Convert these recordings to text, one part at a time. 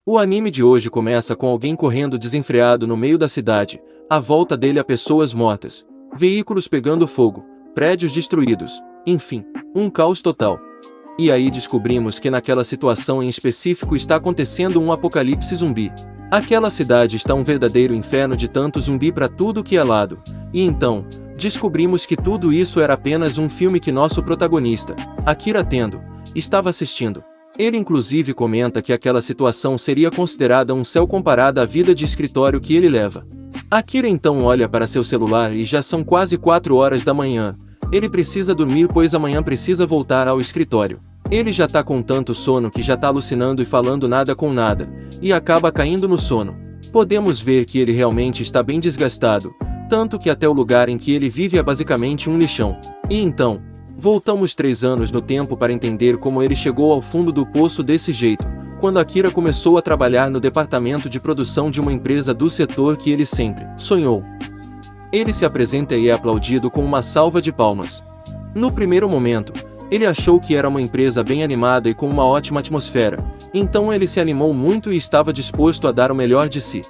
O anime de hoje começa com alguém correndo desenfreado no meio da cidade, à volta dele há pessoas mortas, veículos pegando fogo, prédios destruídos, enfim, um caos total. E aí descobrimos que naquela situação em específico está acontecendo um apocalipse zumbi. Aquela cidade está um verdadeiro inferno de tanto zumbi para tudo que é lado, e então, descobrimos que tudo isso era apenas um filme que nosso protagonista, Akira Tendo, estava assistindo. Ele inclusive comenta que aquela situação seria considerada um céu comparada à vida de escritório que ele leva. Akira então olha para seu celular e já são quase 4 horas da manhã. Ele precisa dormir pois amanhã precisa voltar ao escritório. Ele já tá com tanto sono que já tá alucinando e falando nada com nada, e acaba caindo no sono. Podemos ver que ele realmente está bem desgastado, tanto que até o lugar em que ele vive é basicamente um lixão. E então, voltamos 3 anos no tempo para entender como ele chegou ao fundo do poço desse jeito, quando Akira começou a trabalhar no departamento de produção de uma empresa do setor que ele sempre sonhou. Ele se apresenta e é aplaudido com uma salva de palmas. No primeiro momento, ele achou que era uma empresa bem animada e com uma ótima atmosfera, então ele se animou muito e estava disposto a dar o melhor de si.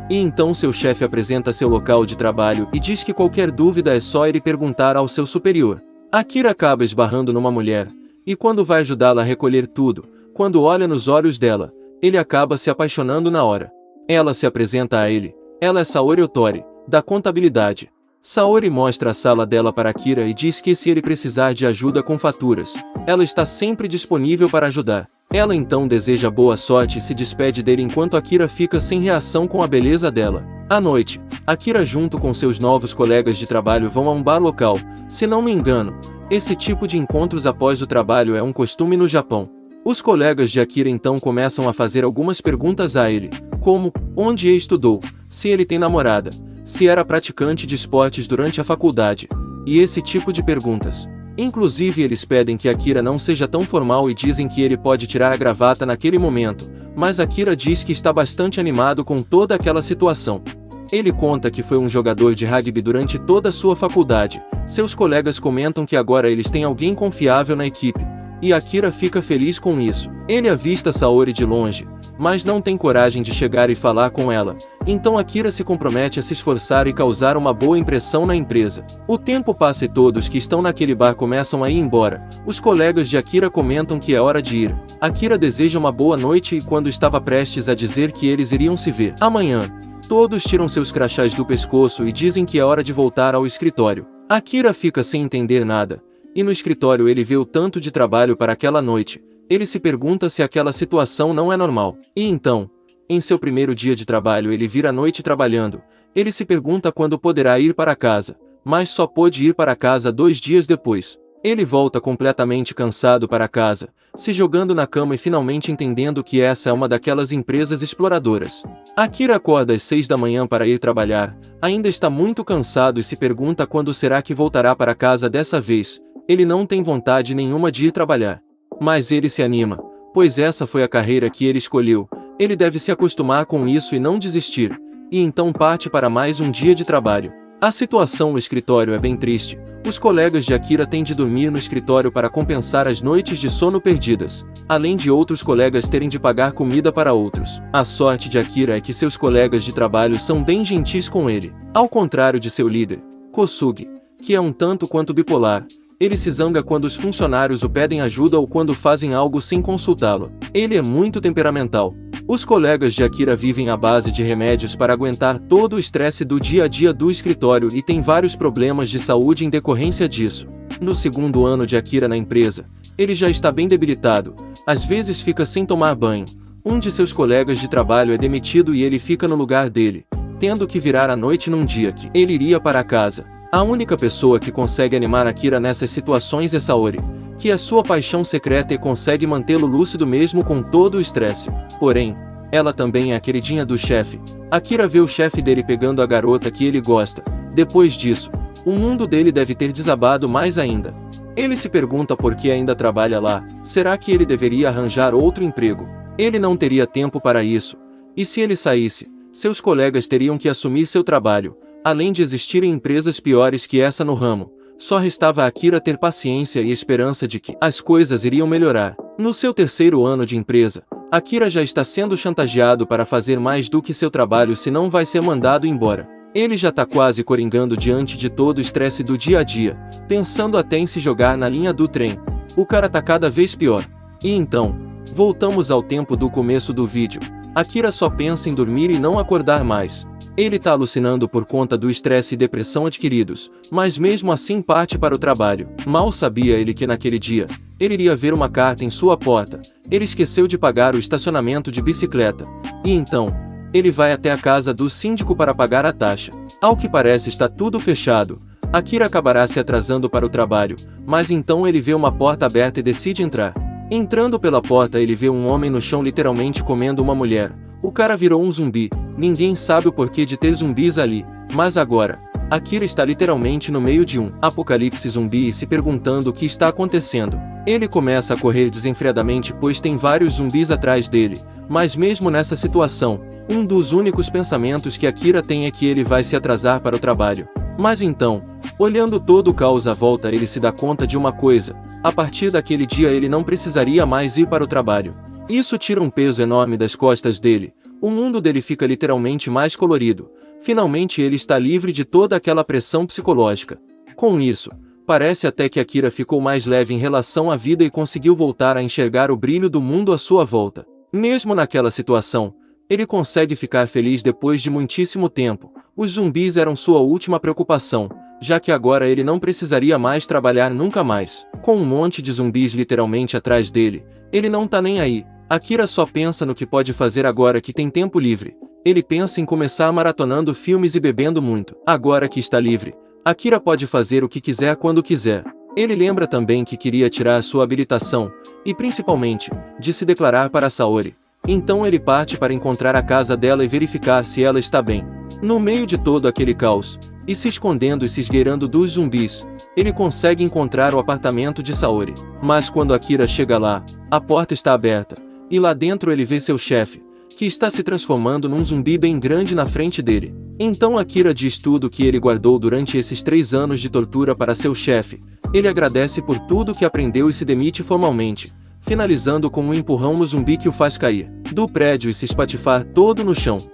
E então seu chefe apresenta seu local de trabalho e diz que qualquer dúvida é só ele perguntar ao seu superior. Akira acaba esbarrando numa mulher, e quando vai ajudá-la a recolher tudo, quando olha nos olhos dela, ele acaba se apaixonando na hora. Ela se apresenta a ele. Ela é Saori Otori, da contabilidade. Saori mostra a sala dela para Akira e diz que se ele precisar de ajuda com faturas, ela está sempre disponível para ajudar. Ela então deseja boa sorte e se despede dele enquanto Akira fica sem reação com a beleza dela. À noite, Akira junto com seus novos colegas de trabalho vão a um bar local. Se não me engano, esse tipo de encontros após o trabalho é um costume no Japão. Os colegas de Akira então começam a fazer algumas perguntas a ele, como, onde ele estudou, se ele tem namorada, se era praticante de esportes durante a faculdade, e esse tipo de perguntas. Inclusive eles pedem que Akira não seja tão formal e dizem que ele pode tirar a gravata naquele momento, mas Akira diz que está bastante animado com toda aquela situação. Ele conta que foi um jogador de rugby durante toda a sua faculdade. Seus colegas comentam que agora eles têm alguém confiável na equipe, e Akira fica feliz com isso. Ele avista Saori de longe, mas não tem coragem de chegar e falar com ela. Então Akira se compromete a se esforçar e causar uma boa impressão na empresa. O tempo passa e todos que estão naquele bar começam a ir embora. Os colegas de Akira comentam que é hora de ir. Akira deseja uma boa noite e quando estava prestes a dizer que eles iriam se ver amanhã, todos tiram seus crachás do pescoço e dizem que é hora de voltar ao escritório. Akira fica sem entender nada, e no escritório ele vê o tanto de trabalho para aquela noite. Ele se pergunta se aquela situação não é normal. E então, em seu primeiro dia de trabalho ele vira a noite trabalhando. Ele se pergunta quando poderá ir para casa, mas só pôde ir para casa 2 dias depois. Ele volta completamente cansado para casa, se jogando na cama e finalmente entendendo que essa é uma daquelas empresas exploradoras. Akira acorda às 6 da manhã para ir trabalhar, ainda está muito cansado e se pergunta quando será que voltará para casa dessa vez. Ele não tem vontade nenhuma de ir trabalhar. Mas ele se anima, pois essa foi a carreira que ele escolheu. Ele deve se acostumar com isso e não desistir, e então parte para mais um dia de trabalho. A situação no escritório é bem triste. Os colegas de Akira têm de dormir no escritório para compensar as noites de sono perdidas, além de outros colegas terem de pagar comida para outros. A sorte de Akira é que seus colegas de trabalho são bem gentis com ele. Ao contrário de seu líder, Kosugi, que é um tanto quanto bipolar. Ele se zanga quando os funcionários o pedem ajuda ou quando fazem algo sem consultá-lo. Ele é muito temperamental. Os colegas de Akira vivem à base de remédios para aguentar todo o estresse do dia a dia do escritório e têm vários problemas de saúde em decorrência disso. No segundo ano de Akira na empresa, ele já está bem debilitado, às vezes fica sem tomar banho. Um de seus colegas de trabalho é demitido e ele fica no lugar dele, tendo que virar à noite num dia que ele iria para casa. A única pessoa que consegue animar Akira nessas situações é Saori, que é sua paixão secreta e consegue mantê-lo lúcido mesmo com todo o estresse. Porém, ela também é a queridinha do chefe. Akira vê o chefe dele pegando a garota que ele gosta. Depois disso, o mundo dele deve ter desabado mais ainda. Ele se pergunta por que ainda trabalha lá. Será que ele deveria arranjar outro emprego? Ele não teria tempo para isso. E se ele saísse, seus colegas teriam que assumir seu trabalho. Além de existirem empresas piores que essa no ramo, só restava a Akira ter paciência e esperança de que as coisas iriam melhorar. No seu terceiro ano de empresa, Akira já está sendo chantageado para fazer mais do que seu trabalho, senão vai ser mandado embora. Ele já tá quase coringando diante de todo o estresse do dia a dia, pensando até em se jogar na linha do trem. O cara tá cada vez pior. E então, voltamos ao tempo do começo do vídeo. Akira só pensa em dormir e não acordar mais. Ele tá alucinando por conta do estresse e depressão adquiridos, mas mesmo assim parte para o trabalho. Mal sabia ele que naquele dia, ele iria ver uma carta em sua porta. Ele esqueceu de pagar o estacionamento de bicicleta. E então, ele vai até a casa do síndico para pagar a taxa. Ao que parece está tudo fechado. Akira acabará se atrasando para o trabalho, mas então ele vê uma porta aberta e decide entrar. Entrando pela porta ele vê um homem no chão literalmente comendo uma mulher. O cara virou um zumbi. Ninguém sabe o porquê de ter zumbis ali, mas agora, Akira está literalmente no meio de um apocalipse zumbi e se perguntando o que está acontecendo. Ele começa a correr desenfreadamente pois tem vários zumbis atrás dele, mas mesmo nessa situação, um dos únicos pensamentos que Akira tem é que ele vai se atrasar para o trabalho. Mas então, olhando todo o caos à volta ele se dá conta de uma coisa: a partir daquele dia ele não precisaria mais ir para o trabalho. Isso tira um peso enorme das costas dele. O mundo dele fica literalmente mais colorido. Finalmente ele está livre de toda aquela pressão psicológica. Com isso, parece até que Akira ficou mais leve em relação à vida e conseguiu voltar a enxergar o brilho do mundo à sua volta. Mesmo naquela situação, ele consegue ficar feliz depois de muitíssimo tempo. Os zumbis eram sua última preocupação, já que agora ele não precisaria mais trabalhar nunca mais. Com um monte de zumbis literalmente atrás dele, ele não tá nem aí. Akira só pensa no que pode fazer agora que tem tempo livre. Ele pensa em começar maratonando filmes e bebendo muito. Agora que está livre, Akira pode fazer o que quiser quando quiser. Ele lembra também que queria tirar sua habilitação, e principalmente, de se declarar para Saori. Então ele parte para encontrar a casa dela e verificar se ela está bem. No meio de todo aquele caos, e se escondendo e se esgueirando dos zumbis, ele consegue encontrar o apartamento de Saori. Mas quando Akira chega lá, a porta está aberta, e lá dentro ele vê seu chefe, que está se transformando num zumbi bem grande na frente dele. Então Akira diz tudo o que ele guardou durante esses 3 anos de tortura para seu chefe. Ele agradece por tudo que aprendeu e se demite formalmente, finalizando com um empurrão no zumbi que o faz cair do prédio e se espatifar todo no chão.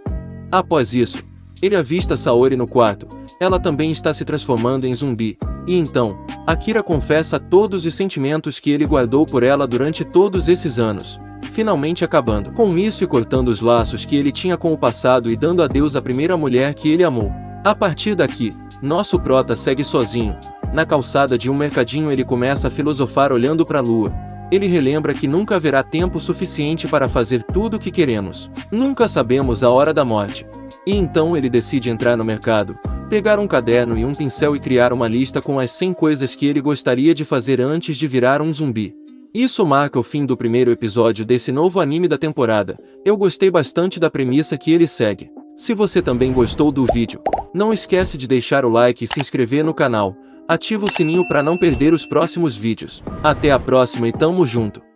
Após isso, ele avista Saori no quarto. Ela também está se transformando em zumbi. E então, Akira confessa todos os sentimentos que ele guardou por ela durante todos esses anos, finalmente acabando com isso e cortando os laços que ele tinha com o passado e dando adeus à primeira mulher que ele amou. A partir daqui, nosso prota segue sozinho. Na calçada de um mercadinho ele começa a filosofar olhando para a lua. Ele relembra que nunca haverá tempo suficiente para fazer tudo o que queremos. Nunca sabemos a hora da morte. E então ele decide entrar no mercado, pegar um caderno e um pincel e criar uma lista com as 100 coisas que ele gostaria de fazer antes de virar um zumbi. Isso marca o fim do primeiro episódio desse novo anime da temporada. Eu gostei bastante da premissa que ele segue. Se você também gostou do vídeo, não esquece de deixar o like e se inscrever no canal. Ativa o sininho para não perder os próximos vídeos. Até a próxima e tamo junto!